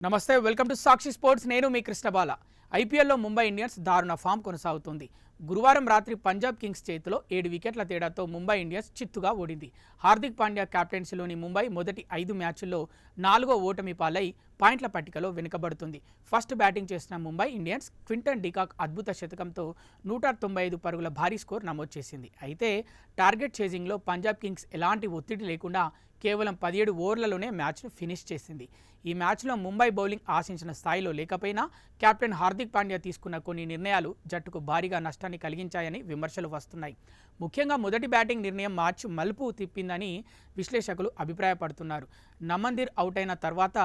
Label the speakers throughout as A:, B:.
A: నమస్తే welcome to Sakshi sports నేను మీ కృష్ణబాల ఐపీఎల్లో ముంబై ఇండియన్స్ దారుణ ఫామ్ కొనసాగుతుంది గురువారం రాత్రి పంజాబ్ కింగ్స్ చేతిలో 7 వికెట్ల తేడాతో ముంబై ఇండియన్స్ చిత్తుగా ఓడింది హార్దిక్ పాండ్యా కెప్టెన్సీలోని ముంబై మొదటి 5 మ్యాచ్ల్లో 4వ ఓటమి పాలై పాయింట్ల పట్టికలో వెనుకబడుతుంది ఫస్ట్ బ్యాటింగ్ చేసిన ముంబై ఇండియన్స్ క్వింటన్ డికాక్ అద్భుత శతకంతో 195 పరుగుల భారీ స్కోర్ నమోదు చేసింది అయితే టార్గెట్ చేజింగ్లో పంజాబ్ కింగ్స్ ఎలాంటి ఒత్తిడి లేకుండా కేవలం 17 ఓవర్లలోనే మ్యాచ్ను ఫినిష్ చేసింది ఈ మ్యాచ్లో ముంబై బౌలింగ్ ఆశించిన స్థాయిలో లేకపోయినా కెప్టెన్ హార్దిక్ పాండ్యా తీసుకున్న కొన్ని నిర్ణయాలు జట్టుకు భారీగా నష్టాన్ని కలిగించాయని విమర్శలు వస్తున్నాయి ముఖ్యంగా మొదటి బ్యాటింగ్ నిర్ణయం మ్యాచ్ మలుపు తిప్పిందని విశ్లేషకులు అభిప్రాయపడుతున్నారు నమందిర్ అవుట్ అయిన తర్వాత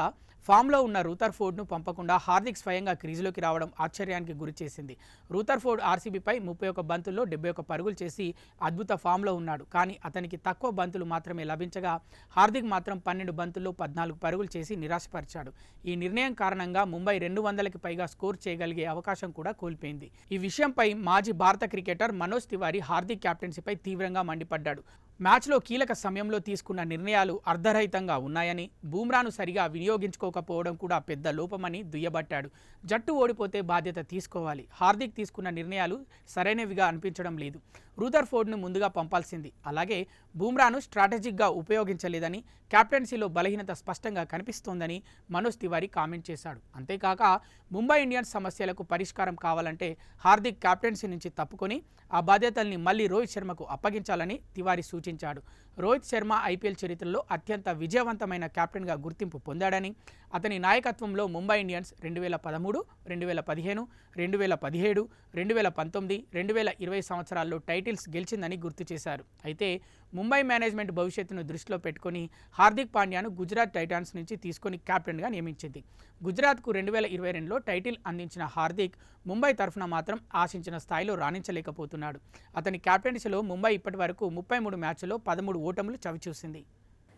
A: ఫామ్లో ఉన్న రూథర్ఫోర్డ్ను పంపకుండా హార్దిక్ స్వయంగా క్రీజులోకి రావడం ఆశ్చర్యానికి గురిచేసింది రూథర్ఫోర్డ్ ఆర్సీబీపై 31 బంతుల్లో 71 పరుగులు చేసి అద్భుత ఫామ్లో ఉన్నాడు కానీ అతనికి తక్కువ బంతులు మాత్రమే లభించగా హార్దిక్ మాత్రం 12 బంతుల్లో 14 పరుగులు చేసి నిరాశపరిచాడు ఈ నిర్ణయం కారణంగా ముంబై 200కి పైగా స్కోర్ చేయగలిగే అవకాశం కూడా కోల్పోయింది ఈ విషయంపై మాజీ భారత క్రికెటర్ మనోజ్ తివారీ హార్దిక్ కెప్టెన్సీపై తీవ్రంగా మండిపడ్డాడు మ్యాచ్లో కీలక సమయంలో తీసుకున్న నిర్ణయాలు అర్ధరహితంగా ఉన్నాయని బూమ్రాను సరిగా వినియోగించుకోకపోవడం కూడా పెద్ద లోపమని దుయ్యబట్టాడు జట్టు ఓడిపోతే బాధ్యత తీసుకోవాలి హార్దిక్ తీసుకున్న నిర్ణయాలు సరైనవిగా అనిపించడం లేదు రూథర్ఫోర్డ్ను ముందుగా పంపాల్సింది అలాగే బూమ్రాను స్ట్రాటజిక్గా ఉపయోగించలేదని కెప్టెన్సీలో బలహీనత స్పష్టంగా కనిపిస్తోందని మనోజ్ తివారీ కామెంట్ చేశాడు అంతేకాక ముంబై ఇండియన్స్ సమస్యలకు పరిష్కారం కావాలంటే హార్దిక్ కెప్టెన్సీ నుంచి తప్పుకొని ఆ బాధ్యతల్ని మళ్లీ రోహిత్ శర్మకు అప్పగించాలని తివారీ సూచించాడు రోహిత్ శర్మ ఐపీఎల్ చరిత్రలో అత్యంత విజయవంతమైన కెప్టెన్గా గుర్తింపు పొందాడని అతని నాయకత్వంలో ముంబై ఇండియన్స్ 2013, 2015, 2017, 2019, 2020 సంవత్సరాల్లో టైటిల్స్ గెలిచిందని గుర్తు చేశారు అయితే ముంబై మేనేజ్మెంట్ భవిష్యత్తును దృష్టిలో పెట్టుకుని హార్దిక్ పాండ్యాను గుజరాత్ టైటాన్స్ నుంచి తీసుకొని కెప్టెన్గా నియమించింది గుజరాత్కు 2022లో టైటిల్ అందించిన హార్దిక్ ముంబై తరఫున మాత్రం ఆశించిన స్థాయిలో రాణించలేకపోతున్నాడు అతని కెప్టెన్సీలో ముంబై ఇప్పటి వరకు 33 మ్యాచ్ల్లో 13 ఓటములు చవిచూసింది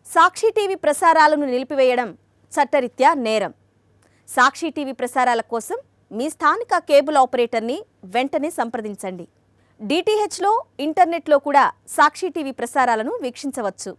B: సాక్షి టీవీ ప్రసారాలను నిలిపివేయడం చట్టరీత్యా నేరం సాక్షి టీవీ ప్రసారాల కోసం మీ స్థానిక కేబుల్ ఆపరేటర్ని వెంటనే సంప్రదించండి డిటిహెచ్లో ఇంటర్నెట్లో కూడా సాక్షి టీవీ ప్రసారాలను వీక్షించవచ్చు